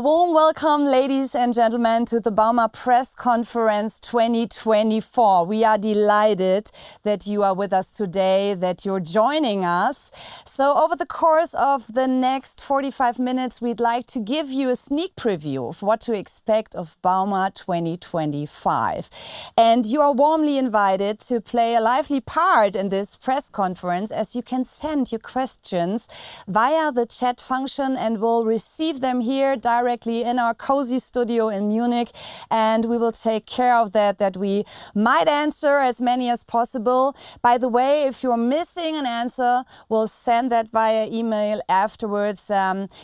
A warm welcome, ladies and gentlemen, to the bauma Press Conference 2024. We are delighted that you are with us today, that you're joining us. So over the course of the next 45 minutes, we'd like to give you a sneak preview of what to expect of bauma 2025. And you are warmly invited to play a lively part in this press conference, as you can send your questions via the chat function, and we'll receive them here directly in our cozy studio in Munich, and we will take care of that we might answer as many as possible. By the way, if you're missing an answer, we'll send that via email afterwards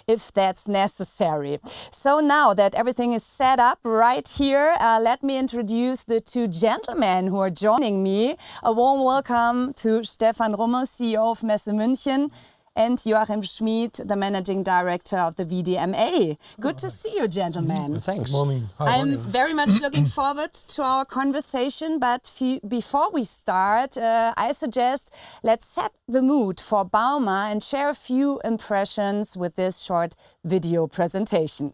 if that's necessary. So now that everything is set up right here, let me introduce the two gentlemen who are joining me. A warm welcome to Stefan Rummel, CEO of Messe München, and Joachim Schmid, the Managing Director of the VDMA. Good to see you, gentlemen. Thanks. Good morning. I'm very much looking forward to our conversation, but before we start, I suggest let's set the mood for bauma and share a few impressions with this short video presentation.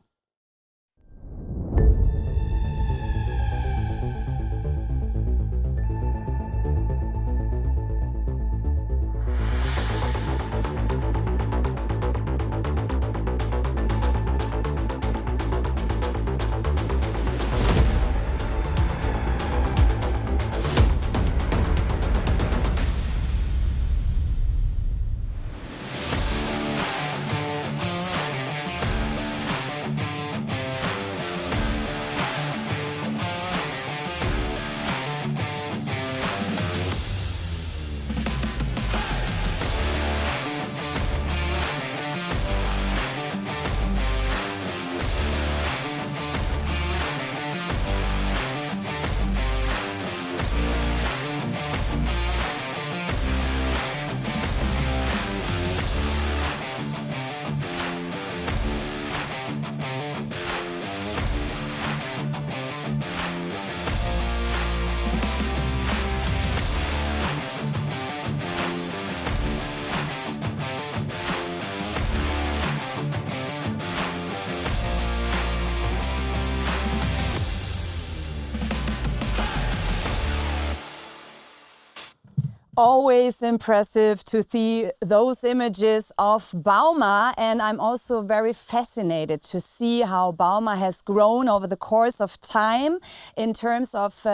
Always impressive to see those images of bauma, and I'm also very fascinated to see how bauma has grown over the course of time in terms of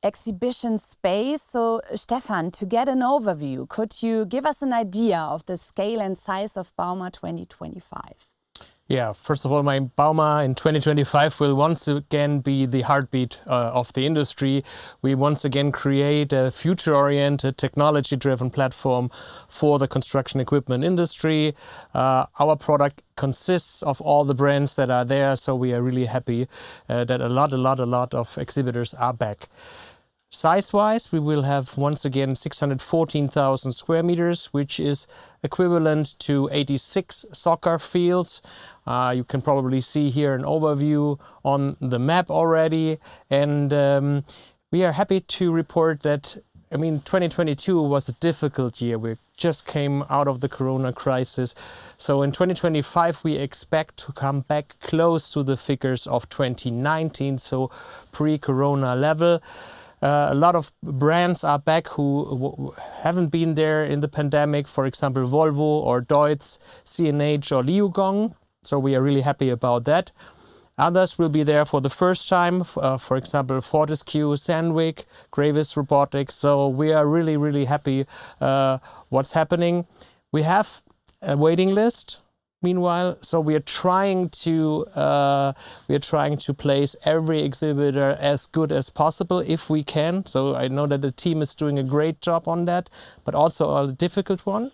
exhibition space. So Stefan, to get an overview, could you give us an idea of the scale and size of bauma 2025? Yeah, first of all, my bauma in 2025 will once again be the heartbeat of the industry. We once again create a future-oriented, technology-driven platform for the construction equipment industry. Our product consists of all the brands that are there, so we are really happy that a lot of exhibitors are back. Size-wise, we will have once again 614,000 square meters, which is equivalent to 86 soccer fields. You can probably see here an overview on the map already. And we are happy to report that, 2022 was a difficult year. We just came out of the Corona crisis. So in 2025, we expect to come back close to the figures of 2019, so pre-Corona level. A lot of brands are back who haven't been there in the pandemic, for example, Volvo or Deutz, CNH or Liugong. So we are really happy about that. Others will be there for the first time, for example, Fortescue, Sandvik, Gravis Robotics. So we are really happy what's happening. We have a waiting list. Meanwhile, so we are trying to place every exhibitor as good as possible if we can. So I know that the team is doing a great job on that, but also a difficult one.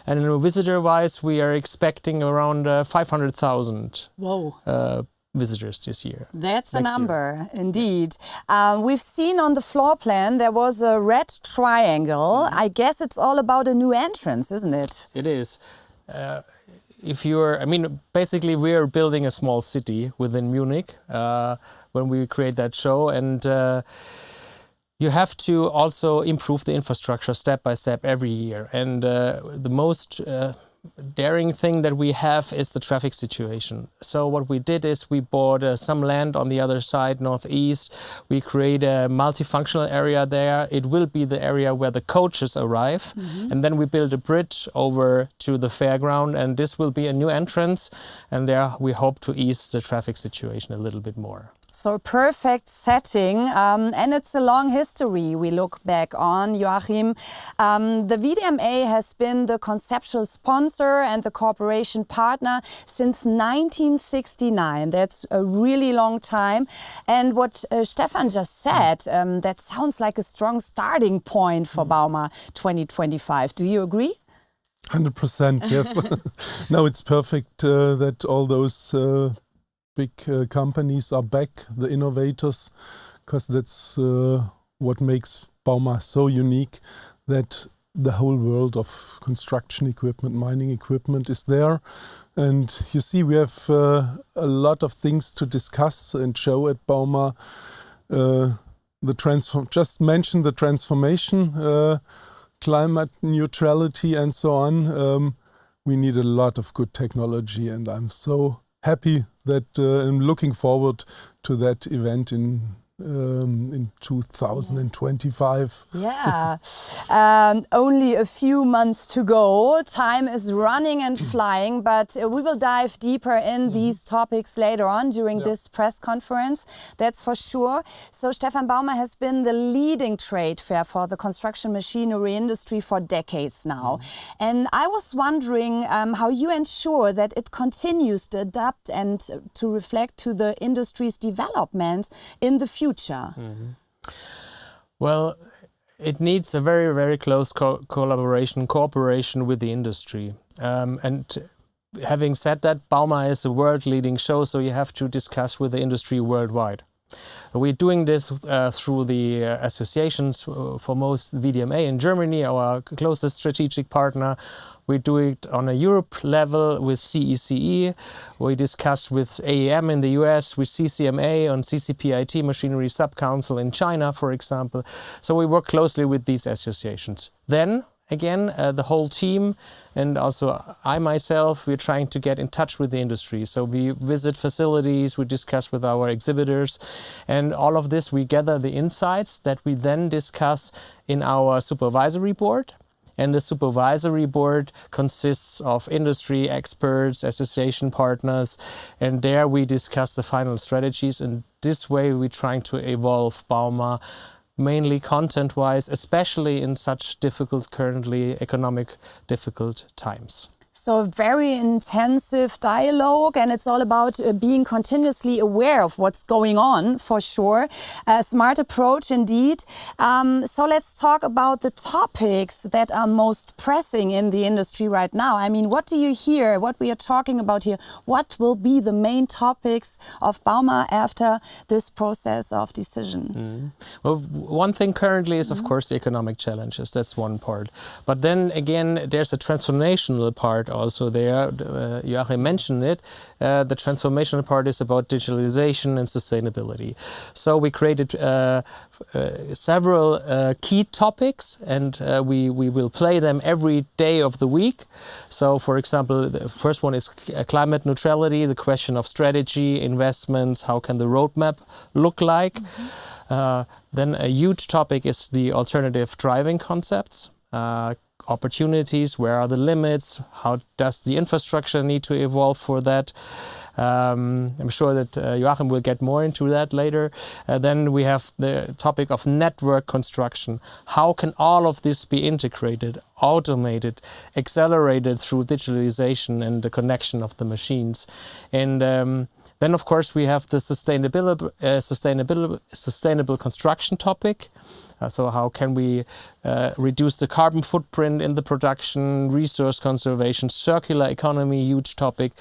And visitor-wise, we are expecting around 500,000 visitors this year. That's a number, indeed. We've seen on the floor plan there was a red triangle. I guess it's all about a new entrance, isn't it? It is. Basically we're building a small city within Munich when we create that show, and you have to also improve the infrastructure step by step every year. And the most daring thing that we have is the traffic situation. So what we did is we bought some land on the other side, northeast. We create a multifunctional area there. It will be the area where the coaches arrive. And then we build a bridge over to the fairground, and this will be a new entrance. And there we hope to ease the traffic situation a little bit more. So a perfect setting, and it's a long history we look back on, Joachim. The VDMA has been the conceptual sponsor and the cooperation partner since 1969. That's a really long time. And what Stefan just said, that sounds like a strong starting point for bauma 2025. Do you agree? 100%, yes. No, it's perfect that all those big companies are back, the innovators, because that's what makes bauma so unique, that the whole world of construction equipment, mining equipment is there. And you see, we have a lot of things to discuss and show at bauma. Just mention the transformation, climate neutrality and so on. We need a lot of good technology, and I'm so happy that I'm looking forward to that event in 2025. Yeah, only a few months to go. Time is running and flying, but we will dive deeper in these topics later on during this press conference, that's for sure. So Stefan, bauma has been the leading trade fair for the construction machinery industry for decades now. And I was wondering how you ensure that it continues to adapt and to reflect to the industry's development in the future. Well, it needs a very, very close cooperation with the industry. And having said that, bauma is a world-leading show, so you have to discuss with the industry worldwide. We're doing this through the associations for most VDMA in Germany, our closest strategic partner. We do it on a Europe level with CECE. We discuss with AEM in the US, with CCMA on CCPIT Machinery Sub-Council in China, for example. So we work closely with these associations. Then, again, the whole team and also I myself, we're trying to get in touch with the industry. So we visit facilities, we discuss with our exhibitors, and all of this we gather the insights that we then discuss in our supervisory board. And the supervisory board consists of industry experts, association partners, and there we discuss the final strategies. And this way we're trying to evolve bauma, mainly content-wise, especially in such difficult, currently economic difficult times. So a very intensive dialogue, and it's all about being continuously aware of what's going on, for sure. A smart approach indeed. So let's talk about the topics that are most pressing in the industry right now. I mean, what do you hear, what we are talking about here? What will be the main topics of bauma after this process of decision? Well, one thing currently is, of course, the economic challenges. That's one part. But then again, there's a transformational part also there. Joachim mentioned it. The transformational part is about digitalization and sustainability. So we created several key topics, and we will play them every day of the week. So, for example, the first one is climate neutrality, the question of strategy, investments, how can the roadmap look like? Then a huge topic is the alternative driving concepts. Opportunities, where are the limits, how does the infrastructure need to evolve for that. I'm sure that Joachim will get more into that later. Then we have the topic of network construction. How can all of this be integrated, automated, accelerated through digitalization and the connection of the machines? And then, of course, we have the sustainable construction topic. So how can we reduce the carbon footprint in the production, resource conservation, circular economy, huge topic.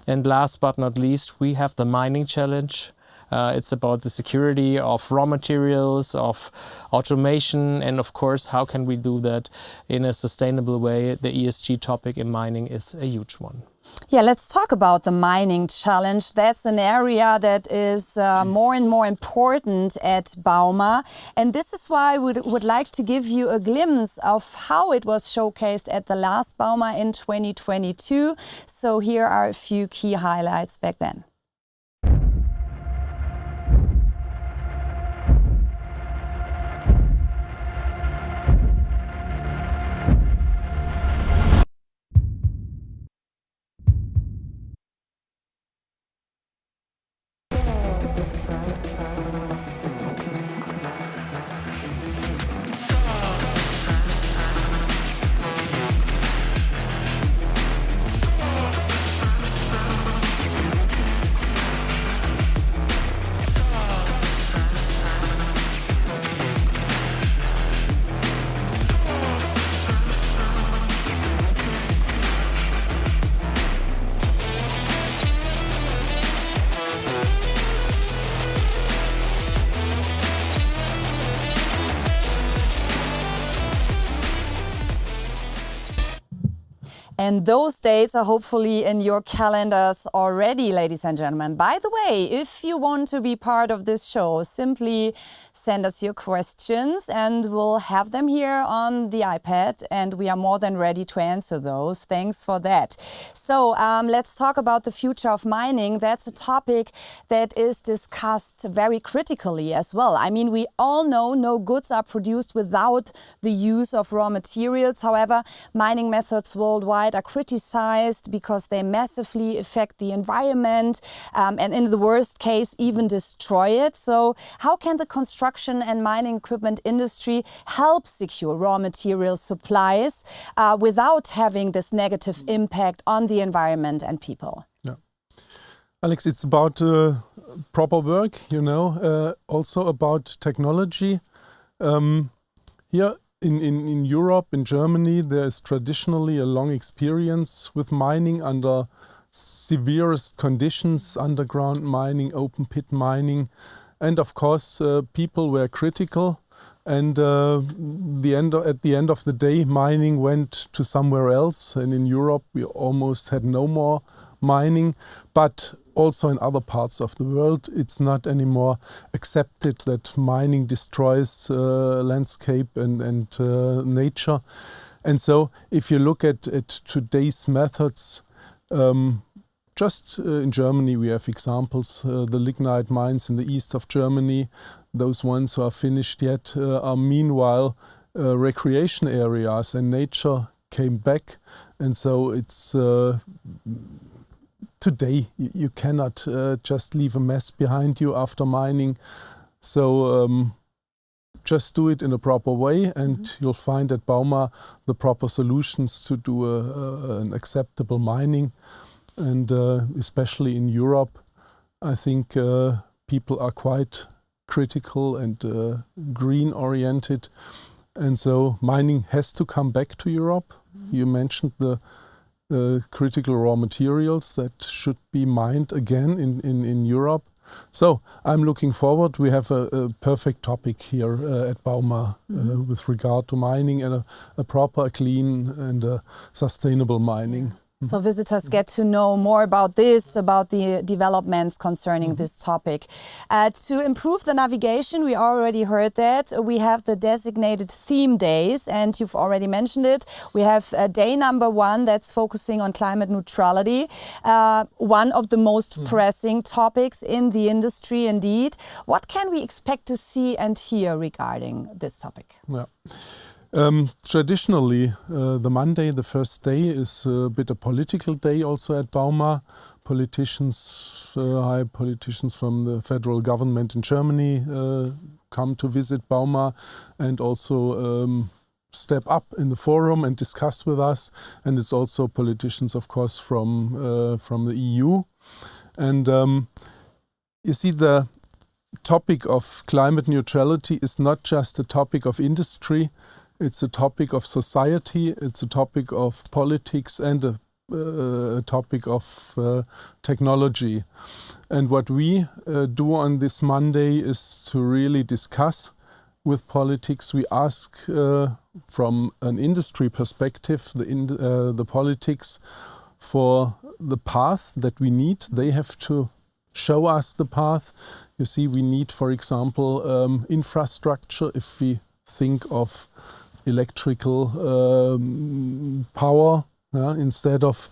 And last but not least, we have the mining challenge. It's about the security of raw materials, of automation, and of course, how can we do that in a sustainable way? The ESG topic in mining is a huge one. Yeah, let's talk about the mining challenge. That's an area that is more and more important at bauma. And this is why we would like to give you a glimpse of how it was showcased at the last bauma in 2022. So here are a few key highlights back then. And those dates are hopefully in your calendars already, ladies and gentlemen. By the way, if you want to be part of this show, simply send us your questions and we'll have them here on the iPad, and we are more than ready to answer those. Thanks for that. So let's talk about the future of mining. That's a topic that is discussed very critically as well. I mean, we all know no goods are produced without the use of raw materials. However, mining methods worldwide are criticized because they massively affect the environment and in the worst case even destroy it. So how can the construction and mining equipment industry help secure raw material supplies without having this negative impact on the environment and people? Yeah. Alex, it's about proper work, you know, also about technology. Here in Europe, in Germany, there is traditionally a long experience with mining under severest conditions, underground mining, open pit mining. And of course, people were critical. And at the end of the day, mining went to somewhere else. And in Europe, we almost had no more mining. But also in other parts of the world, it's not anymore accepted that mining destroys landscape and nature. And so if you look at today's methods, just in Germany we have examples, the lignite mines in the east of Germany, those ones who are finished yet are meanwhile recreation areas, and nature came back. And so it's today you cannot just leave a mess behind you after mining. So just do it in a proper way, and you'll find at bauma the proper solutions to do an acceptable mining. And especially in Europe, I think people are quite critical and green oriented. And so mining has to come back to Europe. You mentioned the critical raw materials that should be mined again in Europe. So I'm looking forward. We have a perfect topic here at bauma with regard to mining and a proper, clean and sustainable mining. So visitors get to know more about this, about the developments concerning this topic. To improve the navigation, we already heard that. We have the designated theme days, and you've already mentioned it. We have day number 1 that's focusing on climate neutrality, one of the most pressing topics in the industry indeed. What can we expect to see and hear regarding this topic? Yeah. Traditionally, the Monday, the first day, is a bit a political day also at bauma. Politicians, high politicians from the federal government in Germany come to visit bauma and also step up in the forum and discuss with us. And it's also politicians, of course, from the EU. And you see, the topic of climate neutrality is not just a topic of industry. It's a topic of society, it's a topic of politics and a topic of technology. And what we do on this Monday is to really discuss with politics. We ask from an industry perspective the politics for the path that we need. They have to show us the path. You see, we need, for example, infrastructure. If we think of electrical power, instead of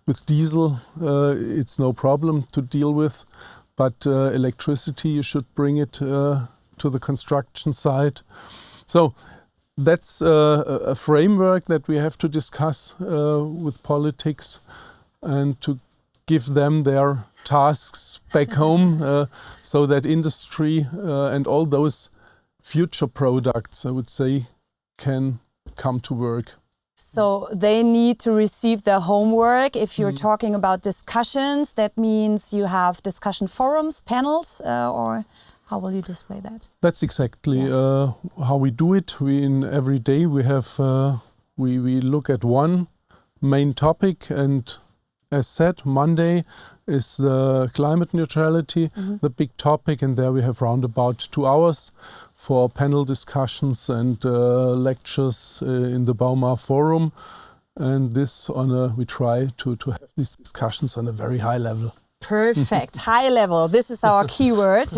with diesel, it's no problem to deal with. But electricity, you should bring it to the construction site. So that's a framework that we have to discuss with politics and to give them their tasks back home so that industry and all those future products, I would say, can come to work. So they need to receive their homework. If you're talking about discussions, that means you have discussion forums, panels, or how will you display that? That's exactly how we do it. Every day we have we look at one main topic, and as said, Monday is the climate neutrality, the big topic, and there we have round about 2 hours for panel discussions and lectures in the Bauma Forum. And this we try to have these discussions on a very high level. Perfect. High level. This is our keyword.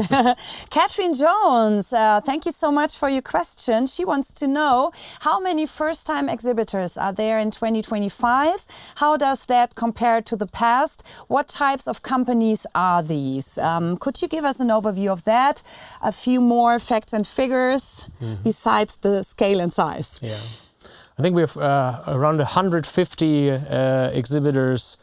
Catherine Jones, thank you so much for your question. She wants to know how many first-time exhibitors are there in 2025? How does that compare to the past? What types of companies are these? Could you give us an overview of that? A few more facts and figures besides the scale and size. Yeah, I think we have around 150 exhibitors.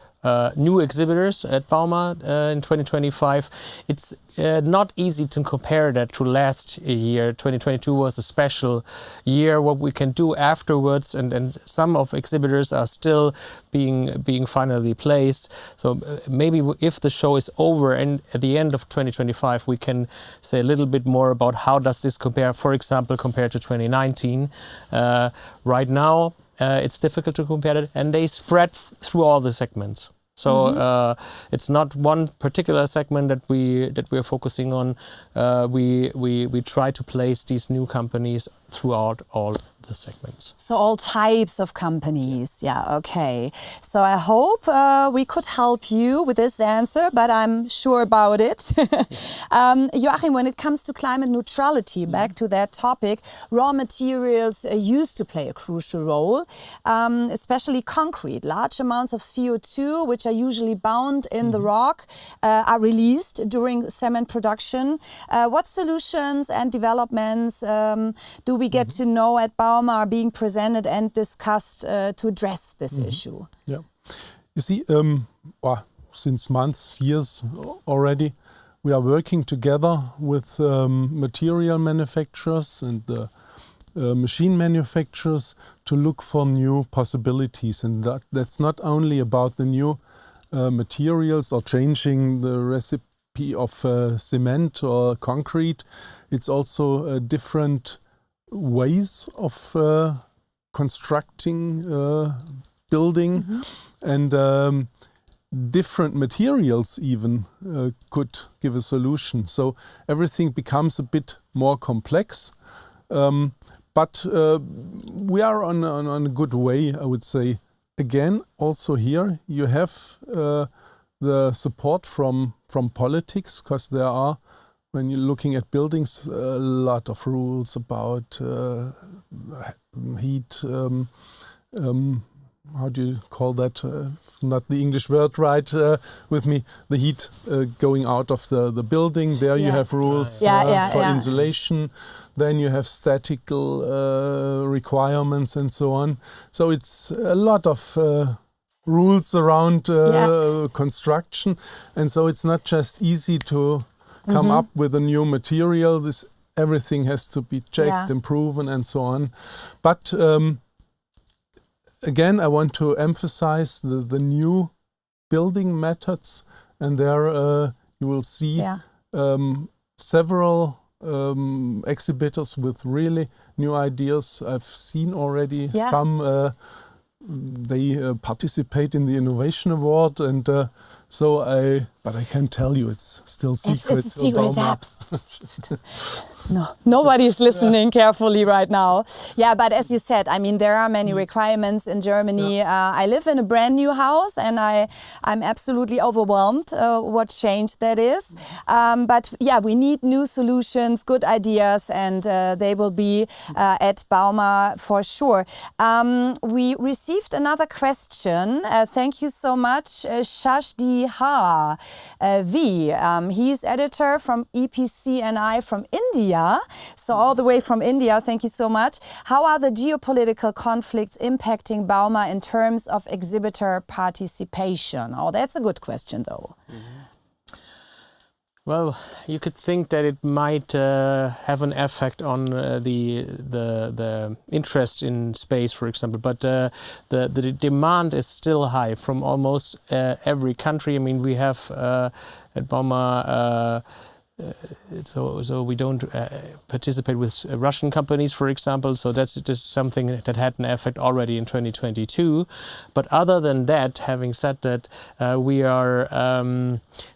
New exhibitors at Bauma in 2025. It's not easy to compare that to last year. 2022 was a special year. What we can do afterwards, and some of exhibitors are still being finally placed. So maybe if the show is over and at the end of 2025, we can say a little bit more about how does this compare, for example, compared to 2019. Right now, it's difficult to compare it, and they spread through all the segments. So it's not one particular segment that we are focusing on. We try to place these new companies throughout all the segments. So all types of companies. Yeah, okay. So I hope we could help you with this answer, but I'm sure about it. Joachim, when it comes to climate neutrality, back to that topic, raw materials used to play a crucial role, especially concrete. Large amounts of CO2, which are usually bound in the rock, are released during cement production. What solutions and developments do we get to know at Bauma are being presented and discussed to address this issue? Yeah, you see, since months, years already, we are working together with material manufacturers and machine manufacturers to look for new possibilities. And that's not only about the new materials or changing the recipe of cement or concrete. It's also different ways of constructing building, and different materials even could give a solution. So everything becomes a bit more complex, but we are on a good way, I would say. Again, also here you have the support from politics, because there are, when you're looking at buildings, a lot of rules about heat, how do you call that? Not the English word right with me. The heat going out of the building. There you have rules for insulation. Then you have statical requirements and so on. So it's a lot of rules around construction. And so it's not just easy to come up with a new material. Everything has to be checked and proven and so on. But again, I want to emphasize the new building methods, and there you will see several exhibitors with really new ideas. I've seen already some they participate in the Innovation Award, and but I can't tell you, it's still secret. It's a secret. No, nobody's listening carefully right now. Yeah, but as you said, I mean, there are many requirements in Germany. Yeah. I live in a brand new house, and I'm absolutely overwhelmed what change that is. But yeah, we need new solutions, good ideas, and they will be at bauma for sure. We received another question. Thank you so much, Shashdi Ha V. He's editor from EPC&I from India. So all the way from India, thank you so much. How are the geopolitical conflicts impacting bauma in terms of exhibitor participation? Oh, that's a good question, though. Well, you could think that it might have an effect on the interest in space, for example. But the demand is still high from almost every country. I mean, we have at bauma. So we don't participate with Russian companies, for example. So that's just something that had an effect already in 2022. But other than that, having said that, we are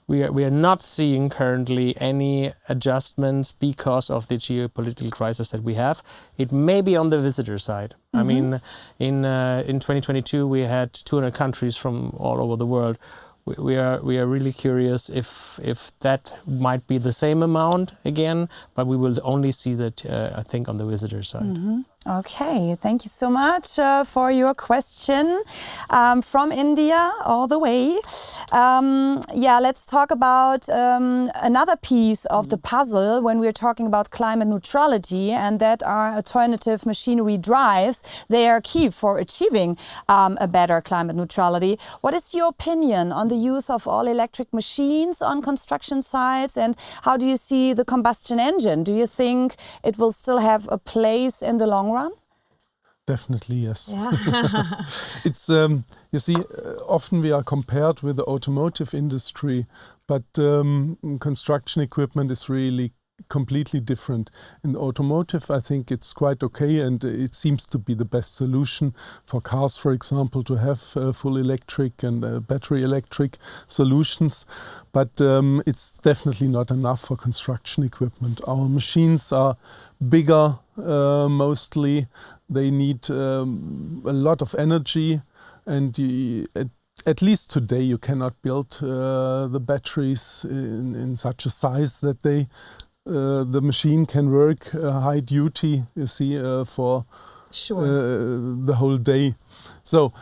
not seeing currently any adjustments because of the geopolitical crisis that we have. It may be on the visitor side. I mean, in 2022 we had 200 countries from all over the world. We are really curious if that might be the same amount again, but we will only see that I think on the visitor side. Okay, thank you so much for your question from India all the way. Yeah, let's talk about another piece of the puzzle when we're talking about climate neutrality, and that are alternative machinery drives. They are key for achieving a better climate neutrality. What is your opinion on the use of all electric machines on construction sites, and how do you see the combustion engine? Do you think it will still have a place in the long run? Definitely, yes. Yeah. It's you see, often we are compared with the automotive industry, but construction equipment is really completely different. In the automotive, I think it's quite okay, and it seems to be the best solution for cars, for example, to have full electric and battery electric solutions. But it's definitely not enough for construction equipment. Our machines are bigger mostly. They need a lot of energy, and at least today you cannot build the batteries in such a size that the machine can work high duty, you see, for the whole day. So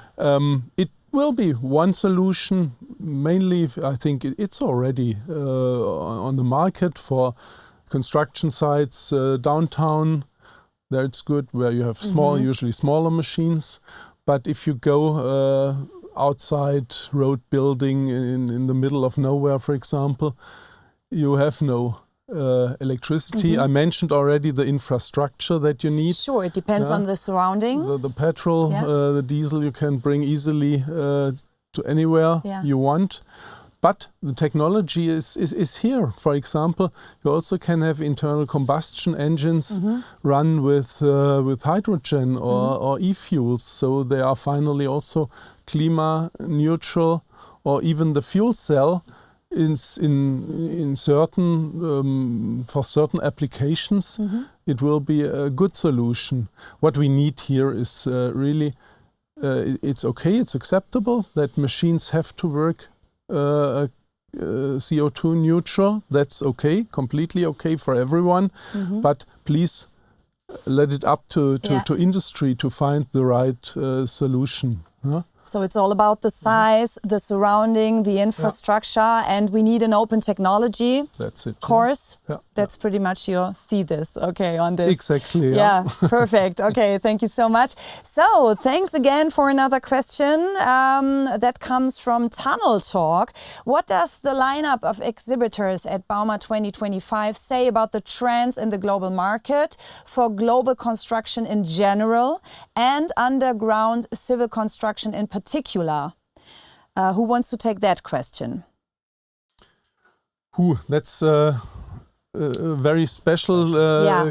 it will be one solution. Mainly, I think it's already on the market for construction sites downtown. There it's good, where you have usually smaller machines. But if you go outside road building in the middle of nowhere, for example, you have no electricity. I mentioned already the infrastructure that you need. Sure, it depends on the surrounding. The petrol, the diesel you can bring easily to anywhere you want. But the technology is here. For example, you also can have internal combustion engines run with hydrogen or e-fuels. So they are finally also climate neutral, or even the fuel cell in certain for certain applications. It will be a good solution. What we need here is really it's okay, it's acceptable that machines have to work CO2 neutral. That's okay, completely okay for everyone. But please let it up to industry to find the right solution. So it's all about the size, the surrounding, the infrastructure, and we need an open technology. That's it. Course. That's pretty much your thesis, okay, on this. Exactly. Yeah, perfect. Okay, thank you so much. So thanks again for another question that comes from Tunnel Talk. What does the lineup of exhibitors at bauma 2025 say about the trends in the global market for global construction in general and underground civil construction in particular? Who wants to take that question? That's a very special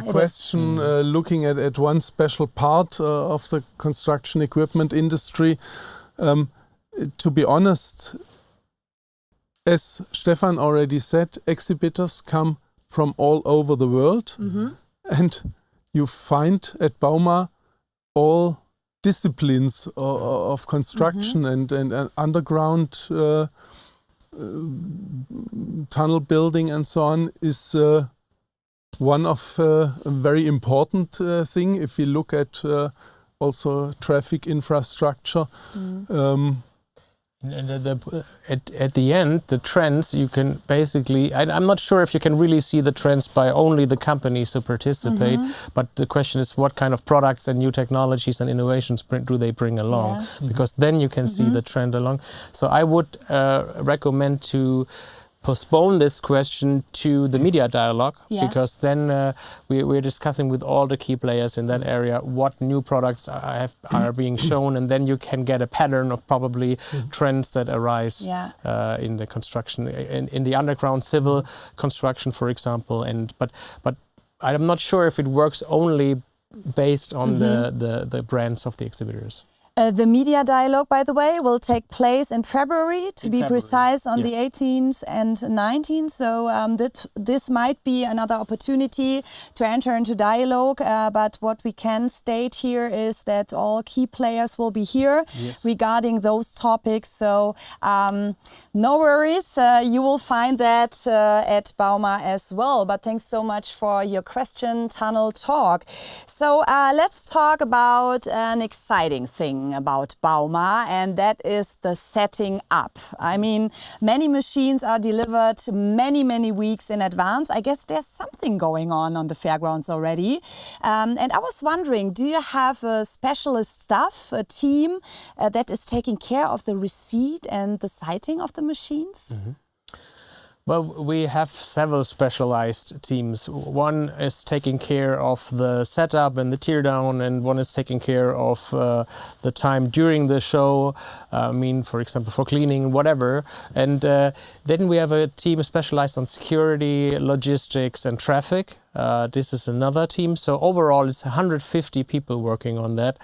question, looking at one special part of the construction equipment industry. To be honest, as Stefan already said, exhibitors come from all over the world, and you find at bauma all disciplines of construction and underground tunnel building and so on is one of a very important thing if we look at also traffic infrastructure. And at the end, the trends, you can basically, I'm not sure if you can really see the trends by only the companies who participate, but the question is what kind of products and new technologies and innovations do they bring along? Because then you can see the trend along. So I would recommend to postpone this question to the Media Dialog, because then we're discussing with all the key players in that area what new products are being shown, and then you can get a pattern of probably trends that arise in the construction, in the underground civil construction, for example. But I'm not sure if it works only based on the brands of the exhibitors. The Media Dialog, by the way, will take place in February, to be precise, on the 18th and 19th. So this might be another opportunity to enter into dialogue. But what we can state here is that all key players will be here regarding those topics. So no worries, you will find that at bauma as well. But thanks so much for your question, Tunnel Talk. So let's talk about an exciting thing about bauma, and that is the setting up. I mean, many machines are delivered many weeks in advance. I guess there's something going on the fairgrounds already. And I was wondering, do you have a specialist staff, a team that is taking care of the receipt and the sighting of the machines? Well, we have several specialized teams. One is taking care of the setup and the teardown, and one is taking care of the time during the show. I mean, for example, for cleaning, whatever. And then we have a team specialized on security, logistics, and traffic. This is another team. So overall, it's 150 people working on that.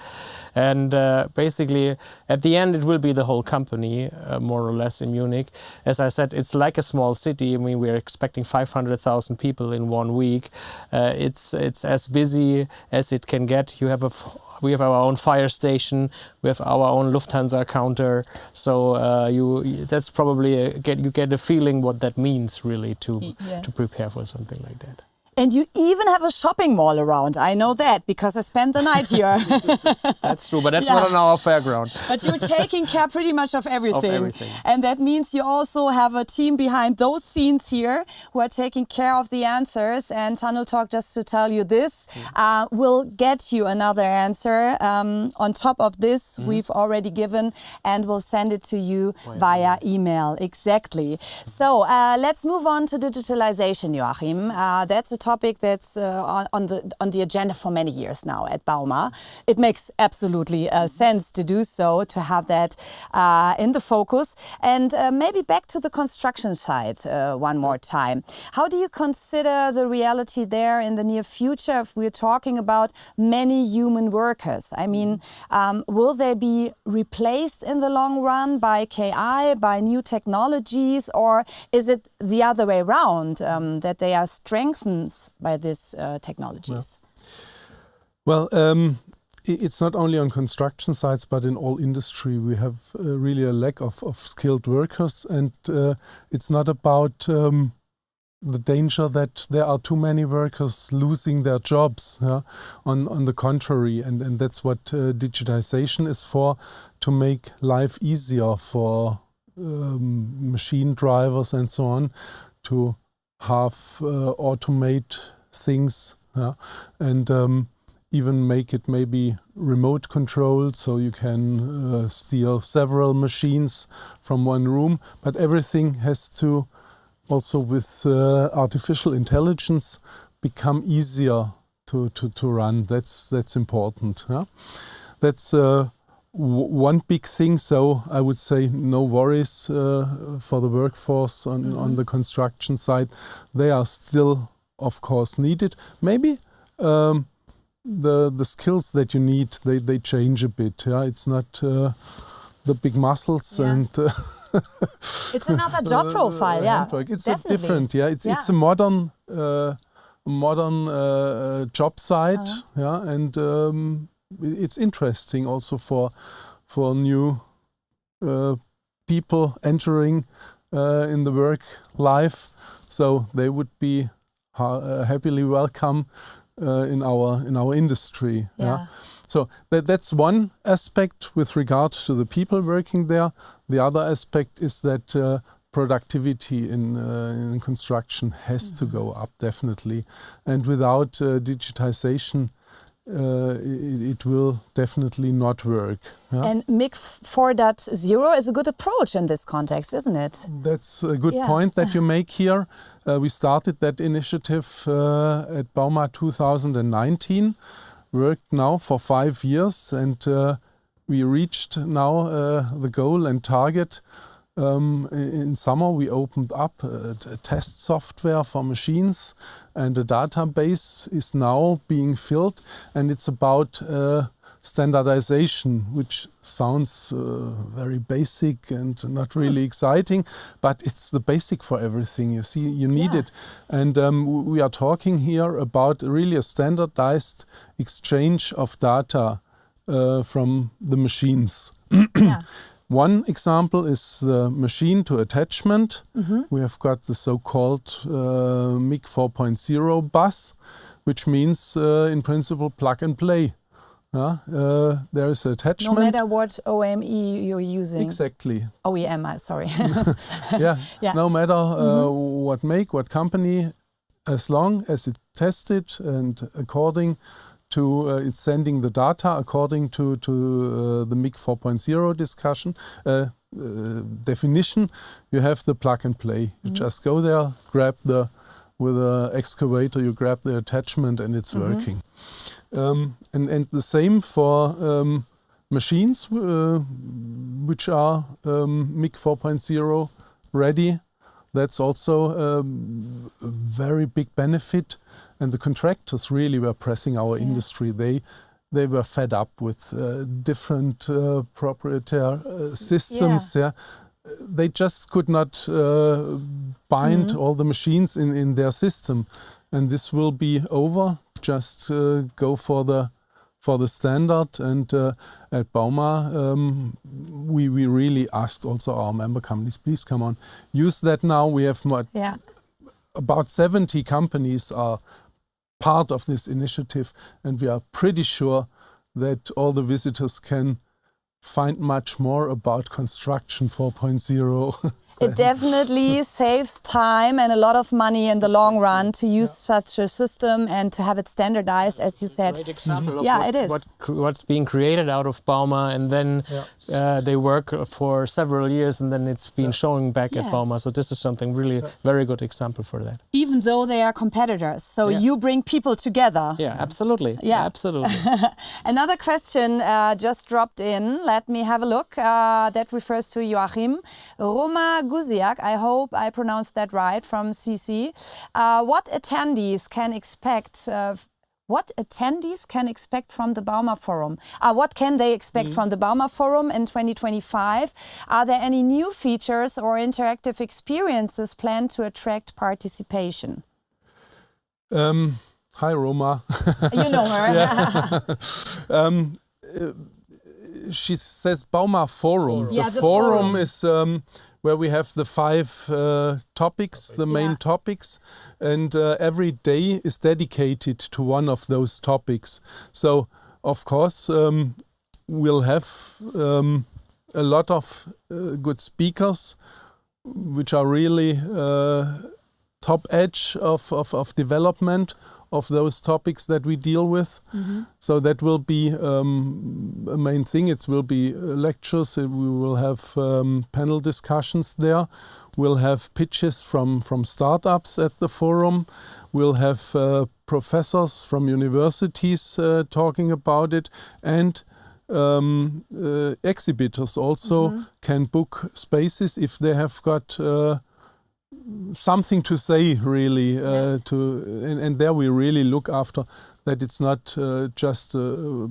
And basically, at the end, it will be the whole company, more or less, in Munich. As I said, it's like a small city. I mean, we're expecting 500,000 people in 1 week. It's as busy as it can get. We have our own fire station. We have our own Lufthansa counter. So that's probably you get a feeling what that means really to prepare for something like that. And you even have a shopping mall around. I know that because I spent the night here. That's true, but that's not on our fairground. But you're taking care pretty much of everything. And that means you also have a team behind those scenes here who are taking care of the answers. And Tunnel Talk, just to tell you this, will get you another answer on top of this we've already given, and we'll send it to you via email. Exactly. So let's move on to digitalization, Joachim. That's a topic that's on the agenda for many years now at bauma. It makes absolutely sense to do so, to have that in the focus. And maybe back to the construction side one more time. How do you consider the reality there in the near future if we're talking about many human workers? I mean, will they be replaced in the long run by KI, by new technologies, or is it the other way around, that they are strengthened by these technologies? Well, it's not only on construction sites, but in all industry we have really a lack of skilled workers, and it's not about the danger that there are too many workers losing their jobs. On the contrary, and that's what digitization is for, to make life easier for machine drivers and so on, to automate things, and even make it maybe remote controlled, so you can steer several machines from one room. But everything has to also, with artificial intelligence, become easier to run. That's important. That's one big thing. So I would say no worries for the workforce on the construction side. They are still of course needed. Maybe the skills that you need, they change a bit. Yeah, it's not the big muscles and. It's another job profile, yeah. It's definitely. Different, yeah. It's a modern job site, yeah, and it's interesting also for new people entering in the work life. So they would be happily welcome in our industry. Yeah. So that's one aspect with regard to the people working there. The other aspect is that productivity in construction has to go up, definitely. And without digitization, it will definitely not work. Yeah? And MIG 4.0 is a good approach in this context, isn't it? That's a good point that you make here. We started that initiative at bauma 2019. Worked now for 5 years, and we reached now the goal and target. In summer we opened up a test software for machines, and a database is now being filled, and it's about standardization, which sounds very basic and not really exciting, but it's the basic for everything. You see, you need it. And we are talking here about really a standardized exchange of data from the machines. One example is the machine to attachment. We have got the so-called MIG 4.0 bus, which means in principle plug and play. There is attachment. No matter what OEM you're using. Exactly. OEM, sorry. No matter what make, what company, as long as it's tested and according to it's sending the data according to the MIG 4.0 discussion definition, you have the plug and play. You just go there, grab with an excavator, you grab the attachment and it's working. And the same for machines which are MIG 4.0 ready. That's also a very big benefit. And the contractors really were pressing our industry. They were fed up with different proprietary systems. They just could not bind all the machines in their system. And this will be over. Just go for the standard. And at bauma, we really asked also our member companies, please come on, use that now. We have about 70 companies are part of this initiative, and we are pretty sure that all the visitors can find much more about construction 4.0. It definitely saves time and a lot of money in the long run to use such a system and to have it standardized, as you said. Great example of what's being created out of bauma, and then they work for several years, and then it's been showing back at bauma. So this is something really very good example for that. Even though they are competitors, so you bring people together. Yeah, absolutely. Yeah, absolutely. Another question just dropped in. Let me have a look. That refers to Joachim. Roma Guziak, I hope I pronounced that right, from CC. What attendees can expect from the bauma Forum? What can they expect from the bauma Forum in 2025? Are there any new features or interactive experiences planned to attract participation? Hi, Roma. You know her. She says bauma Forum. Yeah, the forum is where we have the 5 topics, the main topics, and every day is dedicated to one of those topics. So, of course, we'll have a lot of good speakers, which are really top edge of development of those topics that we deal with. So that will be a main thing. It will be lectures, we will have panel discussions there. We'll have pitches from startups at the forum. We'll have professors from universities talking about it, and exhibitors also can book spaces if they have got something to say really and there we really look after that it's not just a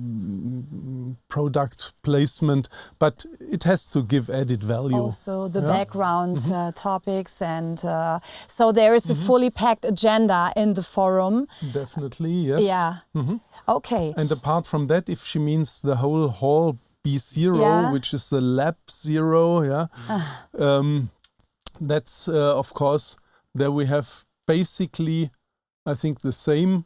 product placement, but it has to give added value. Also the background topics, and so there is a fully packed agenda in the forum. Definitely, yes. Yeah. Okay. And apart from that, if she means the whole hall B0, which is the lab 0, that's of course, there we have basically, I think, the same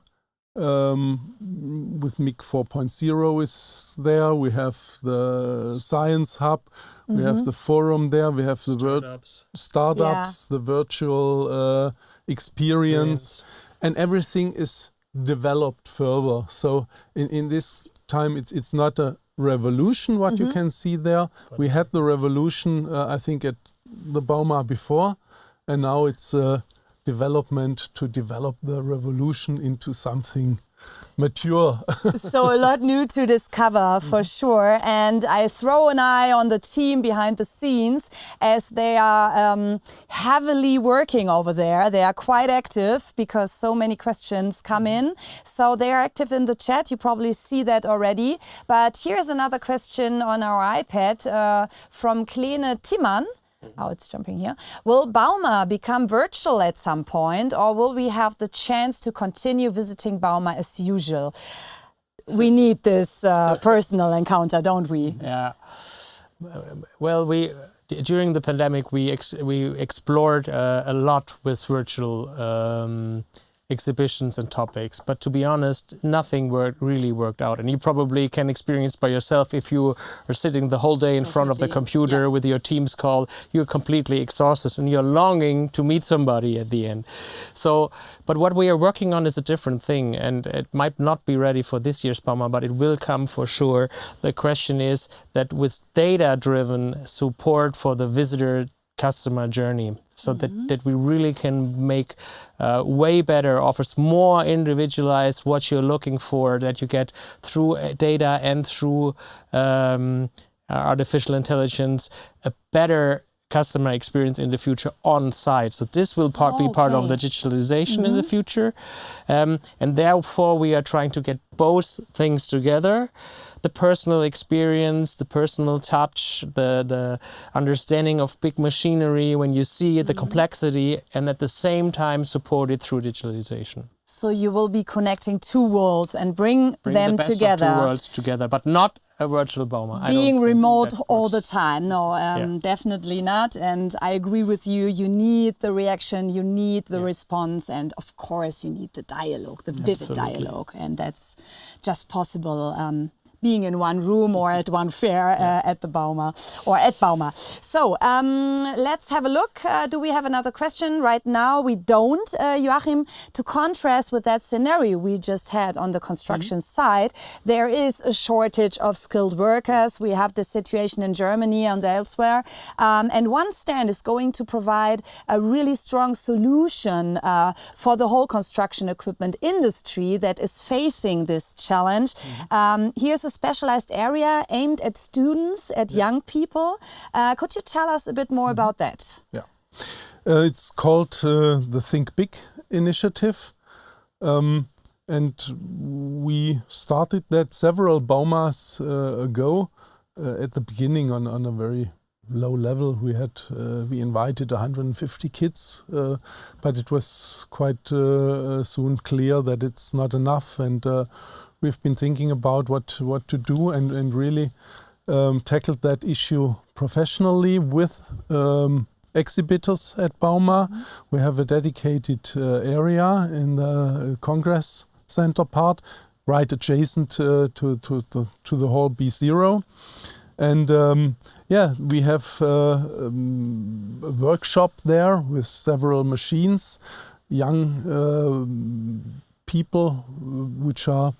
with MIG 4.0 is there. We have the science hub, we have the forum there, we have the startups, the virtual experience, and everything is developed further. So in this time, it's not a revolution what you can see there. We had the revolution, I think, at the bauma before, and now it's development to develop the revolution into something mature. So a lot new to discover for sure, and I throw an eye on the team behind the scenes as they are heavily working over there. They are quite active because so many questions come in. So they are active in the chat. You probably see that already. But here's another question on our iPad from Kleene Timmann. Oh, it's jumping here. Will bauma become virtual at some point, or will we have the chance to continue visiting bauma as usual? We need this personal encounter, don't we? Yeah. Well, during the pandemic, we explored a lot with virtual exhibitions and topics, but to be honest, nothing really worked out. And you probably can experience by yourself, if you are sitting the whole day in front of the computer with your Teams call, you're completely exhausted and you're longing to meet somebody at the end. So, but what we are working on is a different thing, and it might not be ready for this year's bauma, but it will come for sure. The question is that with data-driven support for the visitor customer journey, so that we really can make way better offers, more individualized what you're looking for, that you get through data and through artificial intelligence, a better customer experience in the future on site. So this will be part of the digitalization in the future. And therefore we are trying to get both things together. The personal experience, the personal touch, the understanding of big machinery when you see it, the complexity, and at the same time support it through digitalization. So you will be connecting two worlds and bring them the best together. Of two worlds together, but not a virtual bauma. Being remote all the time, no, definitely not. And I agree with you. You need the reaction, you need the response, and of course you need the dialogue, the vivid dialogue, and that's just possible. Being in one room or at one fair at the bauma or at bauma. So let's have a look. Do we have another question? Right now we don't. Joachim, to contrast with that scenario we just had on the construction side, there is a shortage of skilled workers. We have the situation in Germany and elsewhere. And one stand is going to provide a really strong solution for the whole construction equipment industry that is facing this challenge. Here's a specialized area aimed at students, at young people. Could you tell us a bit more about that? Yeah, it's called the Think Big initiative. And we started that several baumas ago. At the beginning on a very low level. We invited 150 kids, but it was quite soon clear that it's not enough, and we've been thinking about what to do and really tackled that issue professionally with exhibitors at bauma. We have a dedicated area in the Congress Center part, right adjacent to the hall B0. And we have a workshop there with several machines, young people which are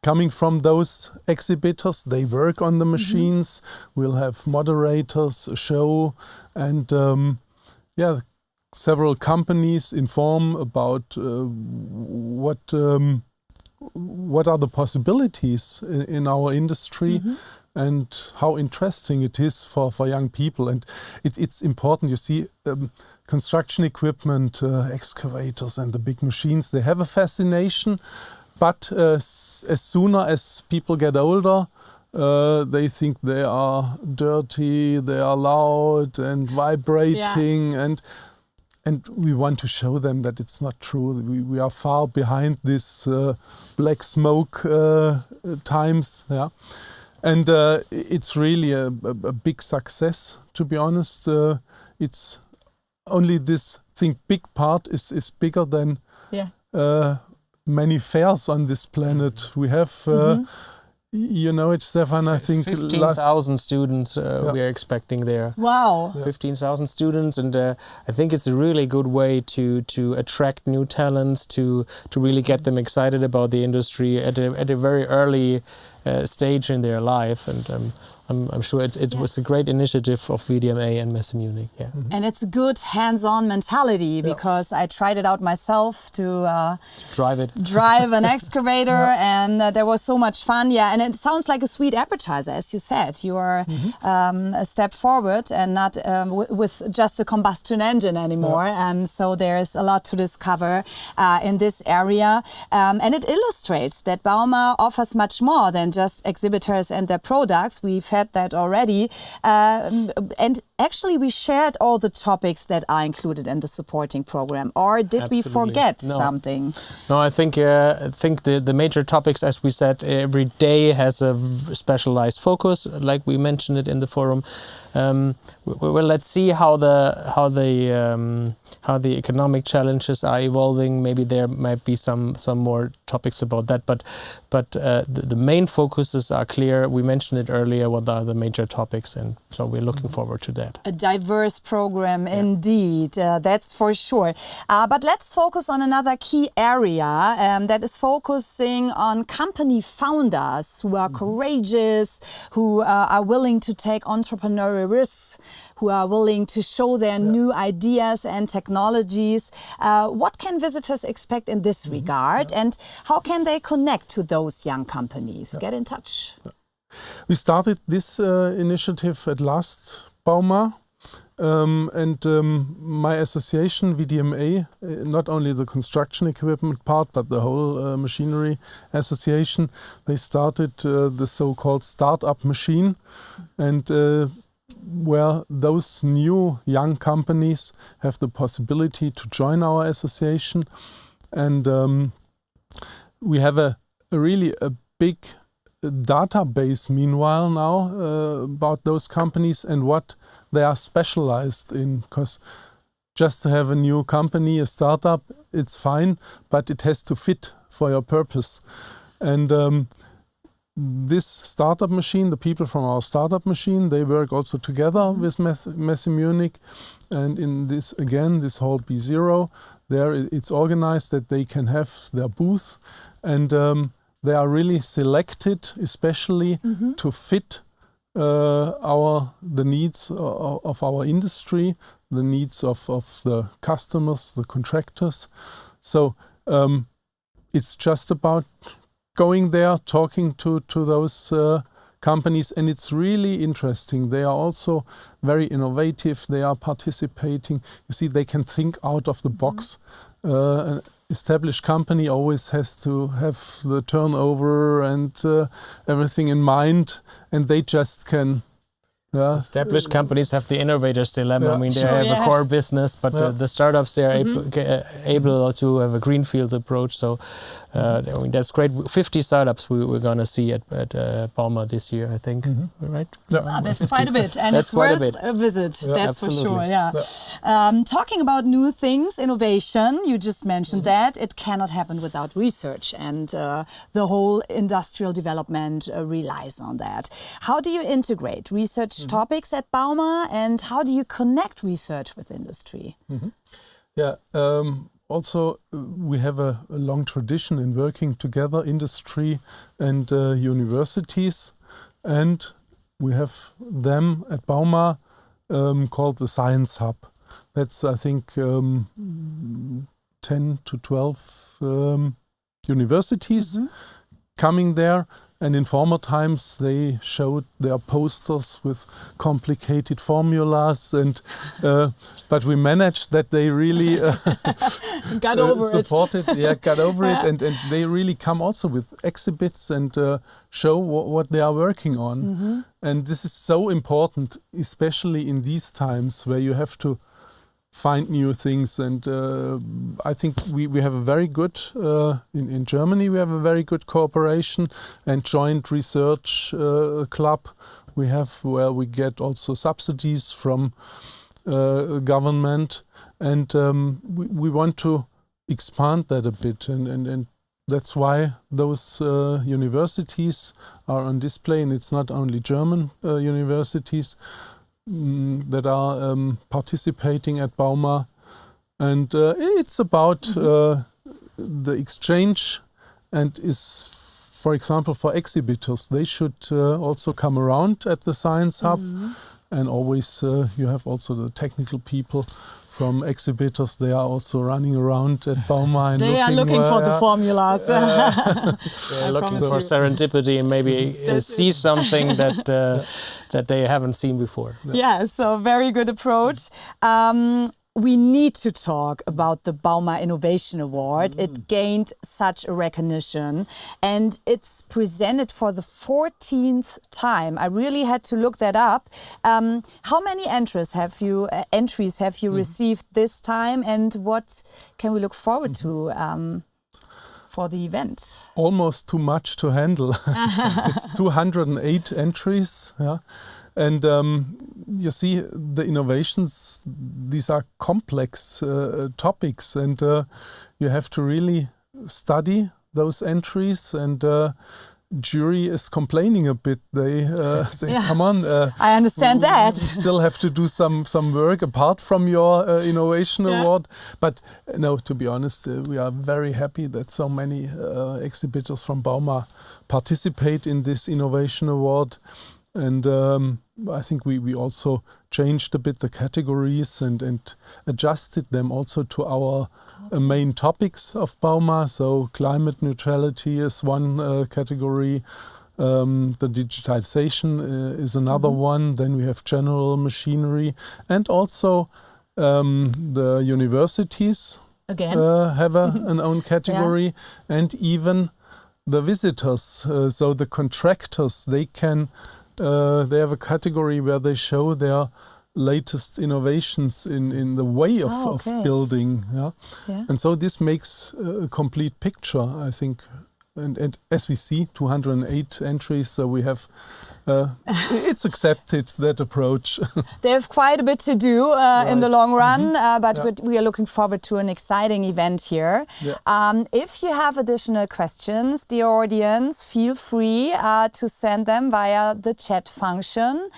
coming from those exhibitors. They work on the machines. We'll have moderators, a show, and several companies inform about what are the possibilities in our industry. And how interesting it is for young people. And it's important, you see, construction equipment, excavators and the big machines, they have a fascination. But as sooner as people get older, they think they are dirty, they are loud and vibrating, and we want to show them that it's not true. We are far behind this black smoke times, and it's really a big success. To be honest, it's only this big part is bigger than many fairs on this planet. We have. You know it, Stefan, I think 15,000 students we are expecting there. Wow. 15,000 students, and I think it's a really good way to attract new talents, to really get them excited about the industry at a very early stage in their life, and I'm sure it was a great initiative of VDMA and Messe Munich. And it's a good hands-on mentality, because I tried it out myself to drive an excavator, and there was so much fun. And it sounds like a sweet appetizer, as you said. You are a step forward and not with just a combustion engine anymore. So there's a lot to discover in this area, and it illustrates that bauma offers much more than just exhibitors and their products. We've had that already, and actually we shared all the topics that are included in the supporting program, or did we forget something? No, I think the major topics, as we said, every day has a specialized focus, like we mentioned it in the forum. Well, let's see how the economic challenges are evolving. Maybe there might be some more topics about that, but the main focuses are clear. We mentioned it earlier, what are the major topics, and so we're looking forward to that. A diverse program indeed, that's for sure. But let's focus on another key area that is focusing on company founders who are courageous, who are willing to take entrepreneurial risks, who are willing to show their new ideas and technologies. What can visitors expect in this regard, and how can they connect to those young companies? Get in touch. We started this initiative at last bauma, and my association VDMA, not only the construction equipment part but the whole machinery association, they started the so-called startup machine, and where those new young companies have the possibility to join our association, and we have a really big database meanwhile now about those companies and what they are specialized in, because just to have a new company, a startup, it's fine, but it has to fit for your purpose. And this startup machine, the people from our startup machine, they work also together with Messe Munich, and in this, again, this whole B0, there it's organized that they can have their booth, and they are really selected especially to fit the needs of our industry, the needs of the customers, the contractors. So it's just about going there, talking to those companies, and it's really interesting. They are also very innovative. They are participating. You see, they can think out of the box. An established company always has to have the turnover and everything in mind, and they just can. Established companies have the innovator's dilemma. I mean, they have a core business, but the startups, they are able to have a greenfield approach. So I mean, that's great. 50 startups we're going to see at bauma this year, I think. Right? That's quite a bit, and it's worth a visit. That's absolutely. For sure. Talking about new things, innovation, you just mentioned that. It cannot happen without research, and the whole industrial development relies on that. How do you integrate research topics at bauma, and how do you connect research with industry? Also, we have a long tradition in working together, industry and universities, and we have them at bauma called the Science Hub. That's, I think, 10 to 12 universities coming there, And in former times, they showed their posters with complicated formulas, and but we managed that they really got over supported, got over it, and they really come also with exhibits and show what they are working on. Mm-hmm. And this is so important, especially in these times where you have to find new things. And I think we have a very good, in Germany we have a very good cooperation and joint research club we have, where we get also subsidies from government, and we want to expand that a bit, and that's why those universities are on display, and it's not only German universities that are participating at bauma, and it's about the exchange, and is, for example, for exhibitors, they should also come around at the Science Hub, and always you have also the technical people from exhibitors. They are also running around at bauma and they are looking for the formulas. They're looking for serendipity and maybe see something that they haven't seen before. Yeah, so very good approach. We need to talk about the Bauma Innovation Award. It gained such a recognition, and it's presented for the 14th time. I really had to look that up. How many entries have you received this time, and what can we look forward to for the event? Almost too much to handle. It's 208 entries. Yeah. And you see, the innovations, these are complex topics, and you have to really study those entries, and jury is complaining a bit. They say, come on. I understand that. You still have to do some work apart from your Innovation Award. But no, to be honest, we are very happy that so many exhibitors from bauma participate in this Innovation Award. And I think we also changed a bit the categories and adjusted them also to our main topics of bauma. So climate neutrality is one category, the digitization is another one. Then we have general machinery, and also the universities have an own category, and even the visitors. So the contractors, they have a category where they show their latest innovations in the way of building. And so this makes a complete picture, I think. And as we see, 208 entries, so we have it's accepted, that approach. They have quite a bit to do in the long run, but we are looking forward to an exciting event here. If you have additional questions, dear audience, feel free to send them via the chat function.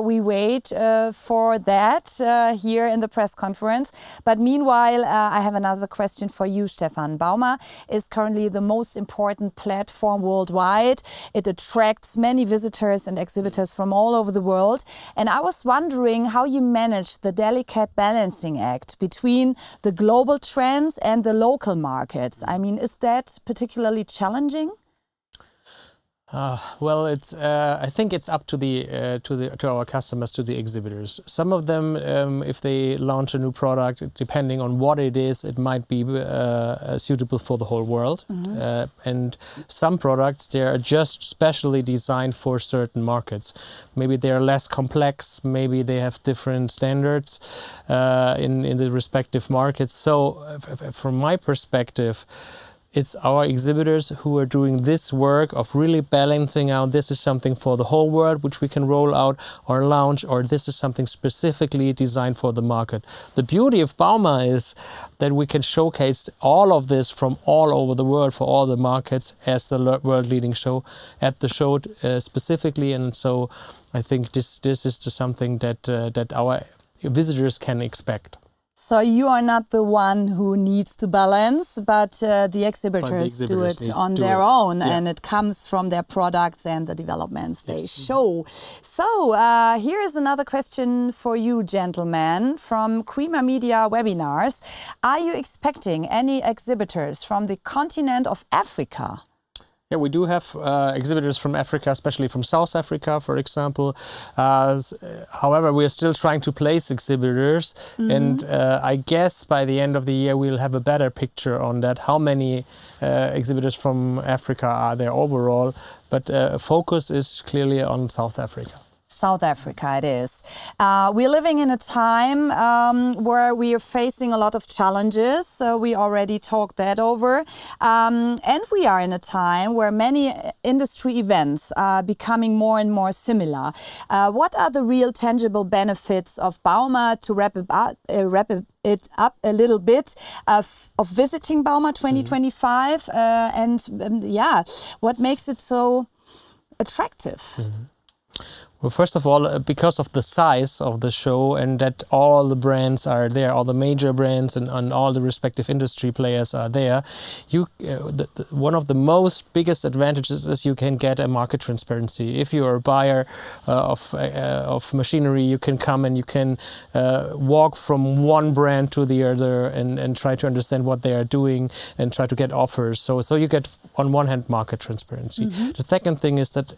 We wait for that here in the press conference. But meanwhile, I have another question for you, Stefan. Bauma is currently the most important platform worldwide. It attracts many visitors and exhibitors from all over the world. And I was wondering how you manage the delicate balancing act between the global trends and the local markets. I mean, is that particularly challenging? Well, it's. I think it's up to our customers, to the exhibitors. Some of them, if they launch a new product, depending on what it is, it might be suitable for the whole world. And some products, they are just specially designed for certain markets. Maybe they are less complex. Maybe they have different standards in the respective markets. So, from my perspective, it's our exhibitors who are doing this work of really balancing out, this is something for the whole world which we can roll out or launch, or this is something specifically designed for the market. The beauty of bauma is that we can showcase all of this from all over the world for all the markets as the world leading show at the show specifically. And so I think this is just something that our visitors can expect. So you are not the one who needs to balance, but the exhibitors do it on their own, and it comes from their products and the developments they show. So here is another question for you, gentlemen, from Creamer Media Webinars. Are you expecting any exhibitors from the continent of Africa? Yeah, we do have exhibitors from Africa, especially from South Africa, for example. However, we are still trying to place exhibitors, and I guess by the end of the year we'll have a better picture on that, how many exhibitors from Africa are there overall. But focus is clearly on South Africa. South Africa it is. We're living in a time where we are facing a lot of challenges. So we already talked that over. And we are in a time where many industry events are becoming more and more similar. What are the real tangible benefits of bauma, to wrap it up a little bit, of visiting bauma 2025? What makes it so attractive? Well, first of all, because of the size of the show and that all the brands are there, all the major brands and all the respective industry players are there, one of the most biggest advantages is you can get a market transparency. If you are a buyer of machinery, you can come and you can walk from one brand to the other and try to understand what they are doing and try to get offers. So you get, on one hand, market transparency. The second thing is that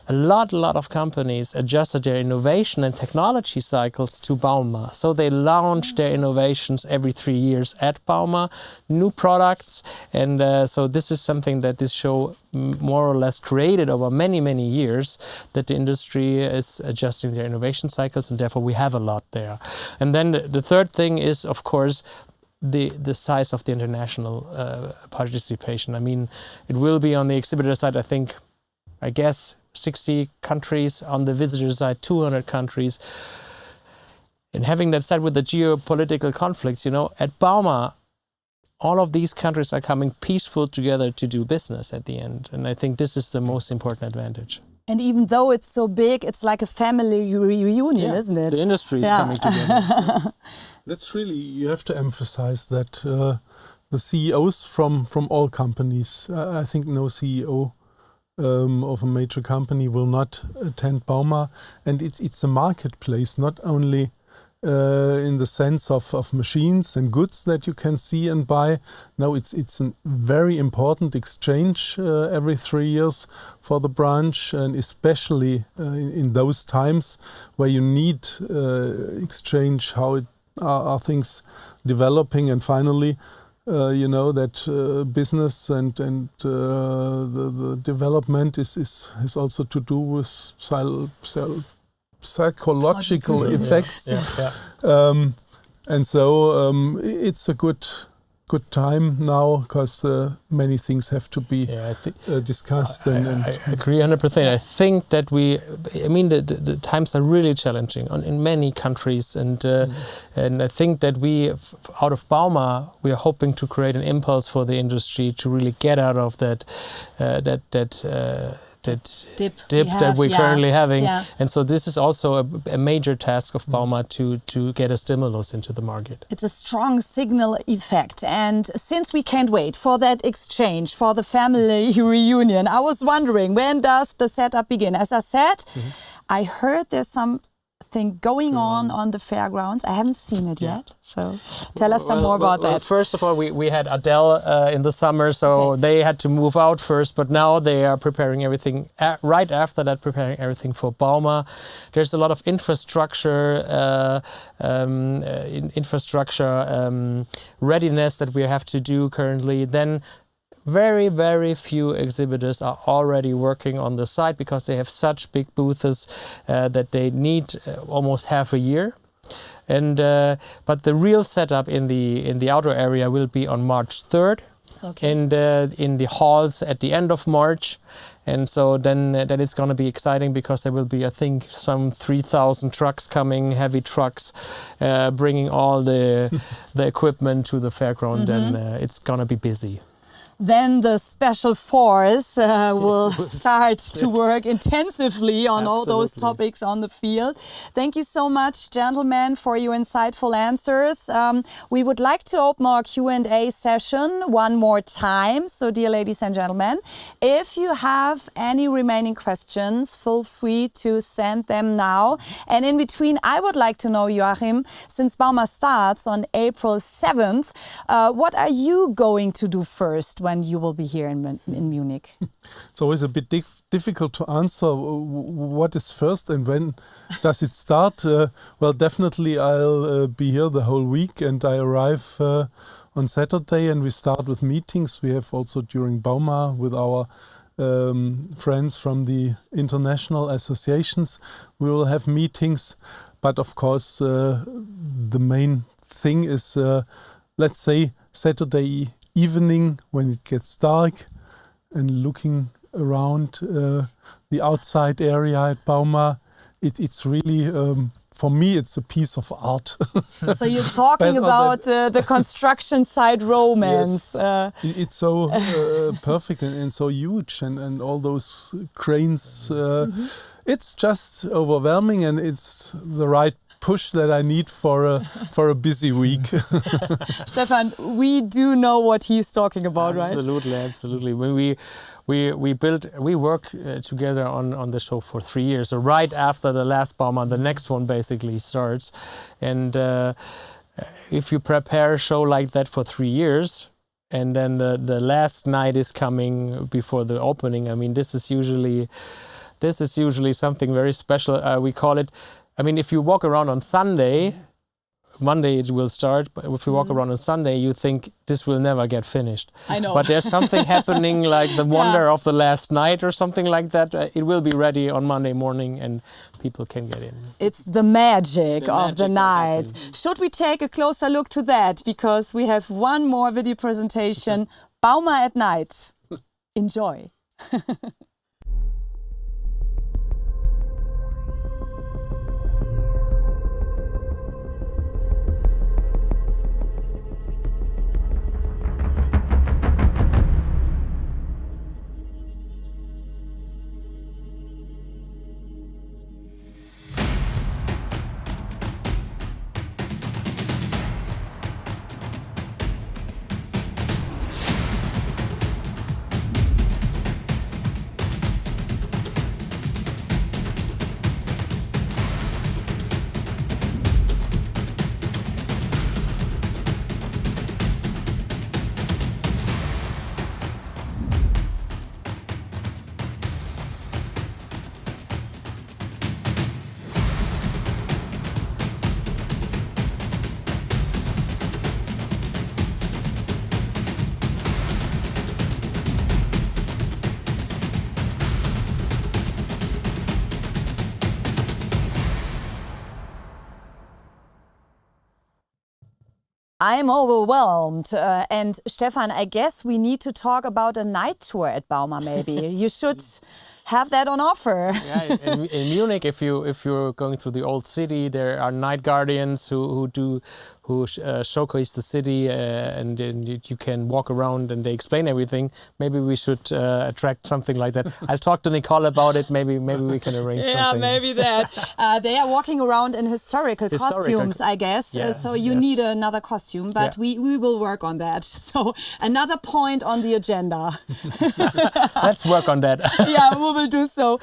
a lot of companies adjusted their innovation and technology cycles to bauma. So they launch their innovations every 3 years at bauma, new products. And so this is something that this show more or less created over many years, that the industry is adjusting their innovation cycles, and therefore we have a lot there. And then the third thing is, of course, the size of the international participation. I mean, it will be on the exhibitor side, I guess, 60 countries, on the visitor side 200 countries. And having that said, with the geopolitical conflicts, at bauma, all of these countries are coming peaceful together to do business at the end. And I think this is the most important advantage. And even though it's so big, it's like a family reunion, isn't it? The industry is coming together. That's really, you have to emphasize that the CEOs from all companies, I think no CEO of a major company will not attend bauma, and it's a marketplace, not only in the sense of machines and goods that you can see and buy. No, it's a very important exchange every 3 years for the branch, and especially in those times where you need exchange, how are things developing, and finally that business and the development has also to do with psychological effects. And so it's a good time now, because many things have to be discussed. I agree 100%. I think that the times are really challenging in many countries, and I think that we, out of bauma, we are hoping to create an impulse for the industry to really get out of that dip that we're currently having. And so this is also a major task of bauma to get a stimulus into the market. It's a strong signal effect. And since we can't wait for that exchange, for the family reunion, I was wondering, when does the setup begin? As I said, I heard there's something going on the fairgrounds. I haven't seen it yet, so tell us some more about that. First of all, we had Adele in the summer, so they had to move out first, but now they are preparing everything, right after that, preparing everything for bauma. There's a lot of infrastructure readiness that we have to do currently. Then very few exhibitors are already working on the site, because they have such big booths that they need almost half a year. And but the real setup in the outdoor area will be on March 3rd, and in the halls at the end of March. And so then it's going to be exciting, because there will be, I think, some 3,000 trucks coming, heavy trucks, bringing all the equipment to the fairground, and it's going to be busy. Then the special force will start to work intensively on all those topics on the field. Thank you so much, gentlemen, for your insightful answers. We would like to open our Q&A session one more time. So, dear ladies and gentlemen, if you have any remaining questions, feel free to send them now. And in between, I would like to know, Joachim, since bauma starts on April 7th, what are you going to do first when when you will be here in Munich? It's always a bit difficult to answer what is first and when does it start. Well, definitely I'll be here the whole week, and I arrive on Saturday, and we start with meetings. We have also during bauma with our friends from the international associations, we will have meetings. But of course, the main thing is, let's say, Saturday evening when it gets dark, and looking around the outside area at bauma. It's really, for me, it's a piece of art. So you're talking about the construction site romance. Yes. It's so perfect and so huge, and all those cranes. It's just overwhelming, and it's the right push that I need for a busy week. Stefan, we do know what he's talking about, right? Absolutely. When we work together on the show for 3 years. So right after the last bauma, the next one basically starts. And if you prepare a show like that for 3 years, and then the last night is coming before the opening, I mean, this is usually something very special. We call it. I mean, if you walk around on Sunday, Monday it will start, but if you walk around on Sunday, you think this will never get finished. I know. But there's something happening, like the wonder of the last night or something like that. It will be ready on Monday morning and people can get in. It's the magic of the night. Should we take a closer look to that? Because we have one more video presentation, bauma at night. Enjoy. I'm overwhelmed. And Stefan, I guess we need to talk about a night tour at bauma maybe. You should have that on offer. Yeah, in Munich, if you're going through the old city, there are night guardians who showcase the city, and you can walk around and they explain everything. Maybe we should attract something like that. I'll talk to Nicole about it. Maybe we can arrange something. Yeah, maybe that. They are walking around in historical costumes, I guess. Yes, so you need another costume, but we will work on that. So another point on the agenda. Let's work on that. Yeah, we will do so.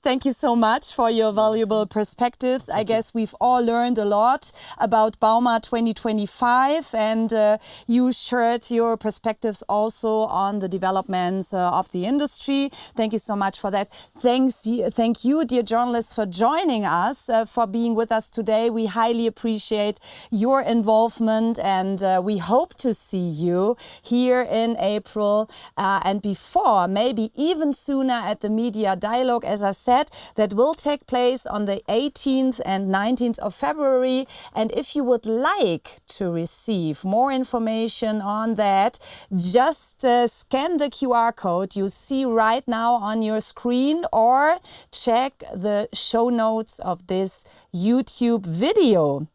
Thank you so much for your valuable perspectives. I guess we've all learned a lot about bauma 2025, and you shared your perspectives also on the developments of the industry. Thank you so much for that. Thank you, dear journalists, for joining us, for being with us today. We highly appreciate your involvement, and we hope to see you here in April and before, maybe even sooner, at the Media Dialog, as I said, that will take place on the 18th and 19th of February. And if you would like to receive more information on that, just scan the QR code you see right now on your screen, or check the show notes of this YouTube video.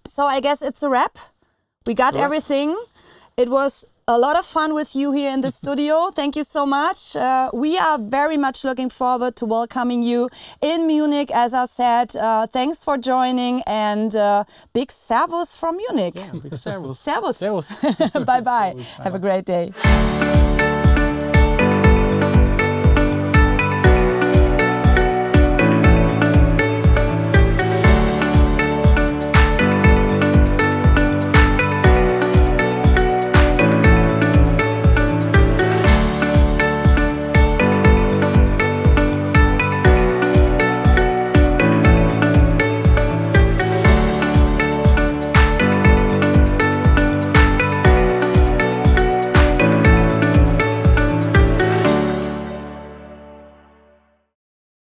So I guess it's a wrap. We got everything. It was a lot of fun with you here in the studio. Thank you so much. We are very much looking forward to welcoming you in Munich, as I said. Thanks for joining, and big servus from Munich. Yeah, big servus. Servus. Servus. Bye-bye. Have a great day.